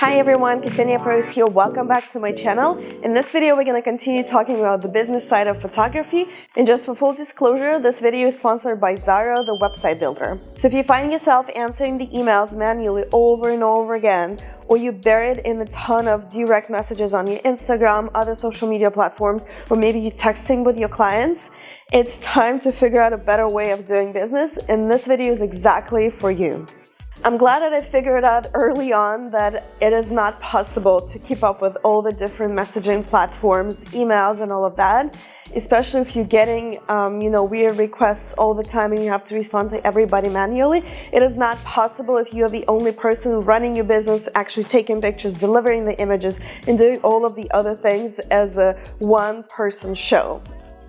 Hi everyone, Ksenia Pros here. Welcome back to my channel. In this video, we're going to continue talking about the business side of photography. And just for full disclosure, this video is sponsored by Zyro, the website builder. So if you find yourself answering the emails manually over and over again, or you're buried in a ton of direct messages on your Instagram, other social media platforms, or maybe you're texting with your clients, it's time to figure out a better way of doing business. And this video is exactly for you. I'm glad that I figured out early on that it is not possible to keep up with all the different messaging platforms, emails, and all of that, especially if you're getting, weird requests all the time and you have to respond to everybody manually. It is not possible if you're the only person running your business, actually taking pictures, delivering the images, and doing all of the other things as a one-person show.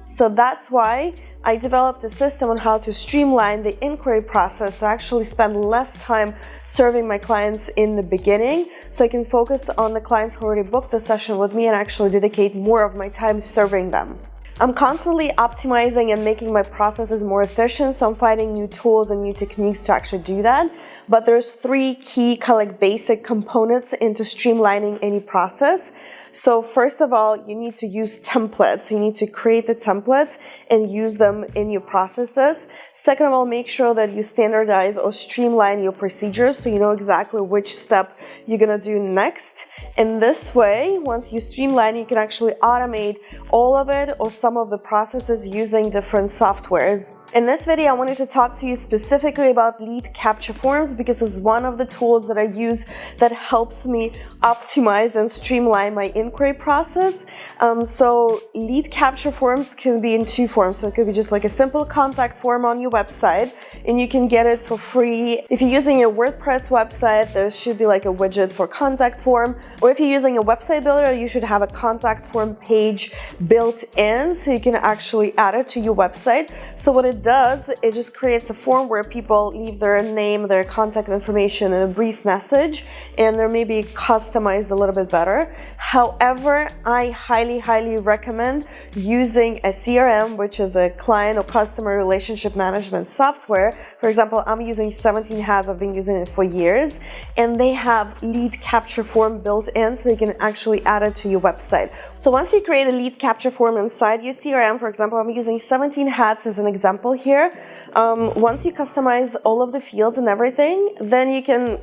So that's why I developed a system on how to streamline the inquiry process to actually spend less time serving my clients in the beginning, so I can focus on the clients who already booked the session with me and actually dedicate more of my time serving them. I'm constantly optimizing and making my processes more efficient, so I'm finding new tools and new techniques to actually do that. But there's three key basic components into streamlining any process. So first of all, you need to use templates. You need to create the templates and use them in your processes. Second of all, make sure that you standardize or streamline your procedures so you know exactly which step you're gonna do next. And this way, once you streamline, you can actually automate all of it or some of the processes using different softwares. In this video, I wanted to talk to you specifically about lead capture forms because it's one of the tools that I use that helps me optimize and streamline my inquiry process. So lead capture forms can be in two forms. So it could be just like a simple contact form on your website and you can get it for free. If you're using a WordPress website, there should be like a widget for contact form. Or if you're using a website builder, you should have a contact form page built in so you can actually add it to your website. So what it does, it just creates a form where people leave their name, their contact information, and a brief message, and they're maybe customized a little bit better. However, I highly recommend using a CRM, which is a client or customer relationship management software. For example, I'm using 17 Hats. I've been using it for years, and they have lead capture form built in so you can actually add it to your website. So once you create a lead capture form inside your CRM, for example, I'm using 17 Hats as an example here. Once you customize all of the fields and everything, then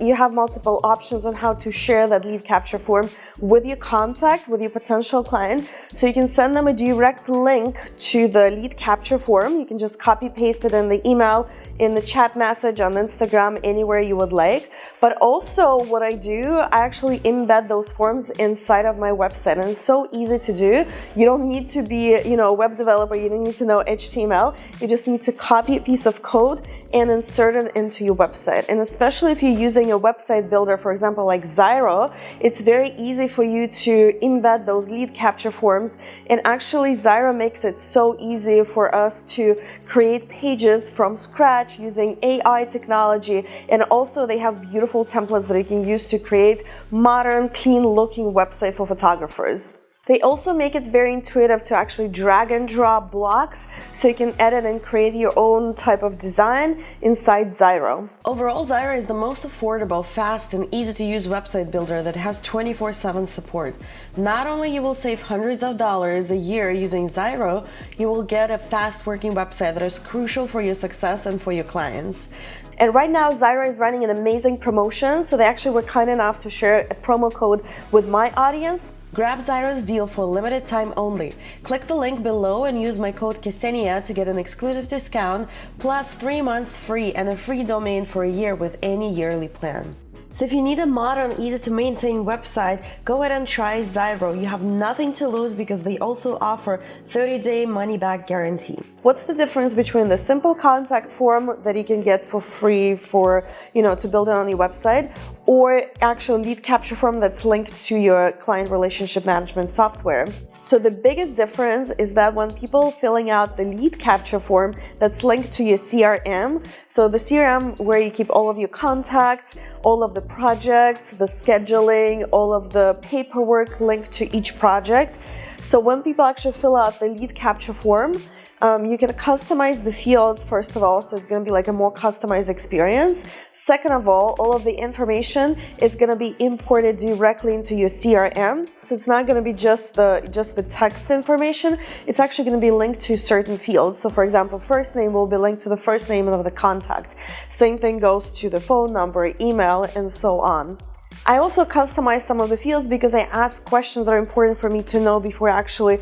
you have multiple options on how to share that lead capture form with your contact, with your potential client. So you can send them a direct link to the lead capture form. You can just copy paste it in the email, in the chat message, on Instagram, anywhere you would like. But also what I do, I actually embed those forms inside of my website, and it's so easy to do. You don't need to be a web developer, you don't need to know HTML. You just need to copy a piece of code and insert it into your website. And especially if you're using a website builder, for example, like Zyro, it's very easy for you to embed those lead capture forms. And actually, Zyro makes it so easy for us to create pages from scratch using AI technology. And also, they have beautiful templates that you can use to create modern, clean-looking website for photographers. They also make it very intuitive to actually drag and drop blocks so you can edit and create your own type of design inside Zyro. Overall, Zyro is the most affordable, fast, and easy to use website builder that has 24/7 support. Not only you will save hundreds of dollars a year using Zyro, you will get a fast working website that is crucial for your success and for your clients. And right now, Zyro is running an amazing promotion, so they actually were kind enough to share a promo code with my audience. Grab Zyro's deal for a limited time only. Click the link below and use my code Ksenia to get an exclusive discount, plus 3 months free and a free domain for a year with any yearly plan. So if you need a modern, easy-to-maintain website, go ahead and try Zyro. You have nothing to lose because they also offer 30-day money-back guarantee. What's the difference between the simple contact form that you can get for free to build it on your website, or actual lead capture form that's linked to your client relationship management software? So the biggest difference is that when people filling out the lead capture form that's linked to your CRM, so the CRM where you keep all of your contacts, all of the projects, the scheduling, all of the paperwork linked to each project. So when people actually fill out the lead capture form, You can customize the fields, first of all, so it's going to be like a more customized experience. Second of all of the information is going to be imported directly into your CRM. So it's not going to be just the text information. It's actually going to be linked to certain fields. So for example, first name will be linked to the first name of the contact. Same thing goes to the phone number, email, and so on. I also customize some of the fields because I ask questions that are important for me to know before I actually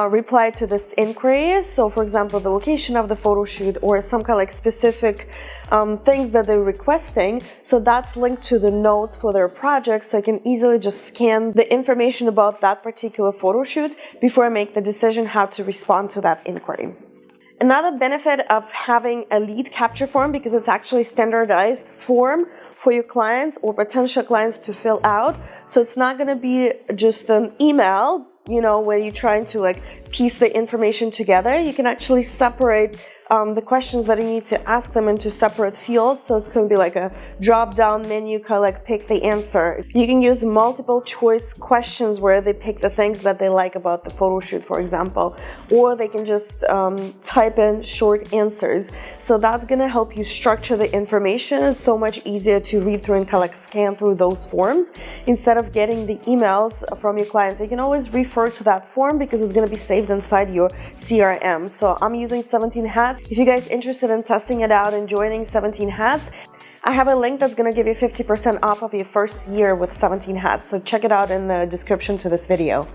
reply to this inquiry. So for example, the location of the photo shoot or some kind of like specific things that they're requesting. So that's linked to the notes for their project, so I can easily just scan the information about that particular photo shoot before I make the decision how to respond to that inquiry. Another benefit of having a lead capture form, because it's actually a standardized form for your clients or potential clients to fill out. So it's not going to be just an email, where you're trying to like piece the information together. You can actually separate the questions that you need to ask them into separate fields. So it's going to be like a drop-down menu, kind of like pick the answer. You can use multiple choice questions where they pick the things that they like about the photo shoot, for example, or they can just type in short answers. So that's going to help you structure the information. It's so much easier to read through and kind of like scan through those forms instead of getting the emails from your clients. You can always refer to that form because it's going to be saved inside your CRM. So I'm using 17 Hats. If you guys are interested in testing it out and joining 17 Hats, I have a link that's going to give you 50% off of your first year with 17 Hats. So check it out in the description to this video.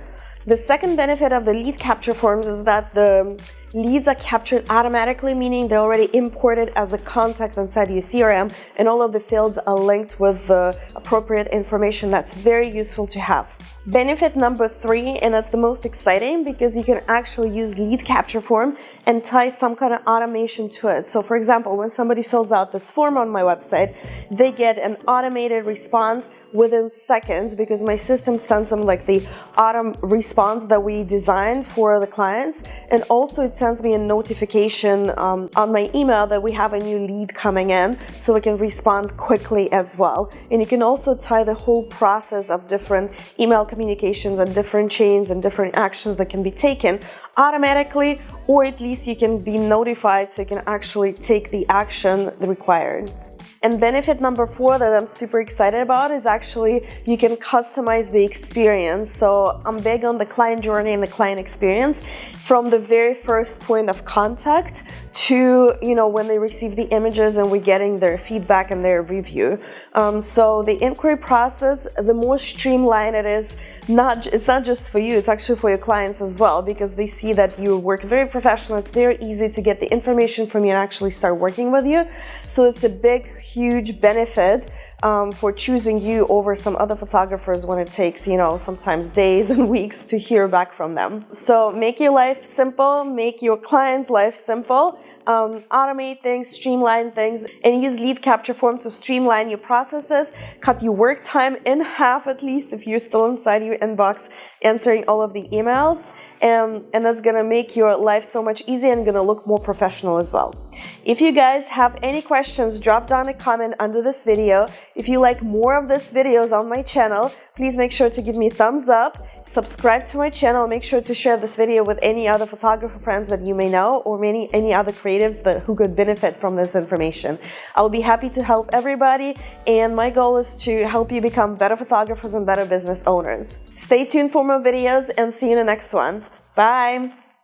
The second benefit of the lead capture forms is that the leads are captured automatically, meaning they're already imported as a contact inside your CRM, and all of the fields are linked with the appropriate information. That's very useful to have. Benefit number 3, and that's the most exciting because you can actually use lead capture form and tie some kind of automation to it. So for example, when somebody fills out this form on my website, they get an automated response within seconds because my system sends them like the auto response that we designed for the clients, and also it sends me a notification on my email that we have a new lead coming in, so we can respond quickly as well. And you can also tie the whole process of different email communications and different chains and different actions that can be taken automatically, or at least you can be notified so you can actually take the action required. And benefit number 4 that I'm super excited about is actually you can customize the experience. So I'm big on the client journey and the client experience from the very first point of contact to, when they receive the images and we're getting their feedback and their review. So the inquiry process, the more streamlined it is, it's not just for you, it's actually for your clients as well, because they see that you work very professional. It's very easy to get the information from you and actually start working with you. So it's a big, huge benefit for choosing you over some other photographers when it takes, sometimes days and weeks to hear back from them. So make your life simple, make your client's life simple. Automate things, streamline things, and use lead capture form to streamline your processes, cut your work time in half at least if you're still inside your inbox answering all of the emails, and that's gonna make your life so much easier and gonna look more professional as well. If you guys have any questions, drop down a comment under this video. If you like more of these videos on my channel, please make sure to give me a thumbs up, subscribe to my channel, make sure to share this video with any other photographer friends that you may know, or any other creatives who could benefit from this information. I'll be happy to help everybody, and my goal is to help you become better photographers and better business owners. Stay tuned for more videos and see you in the next one. Bye!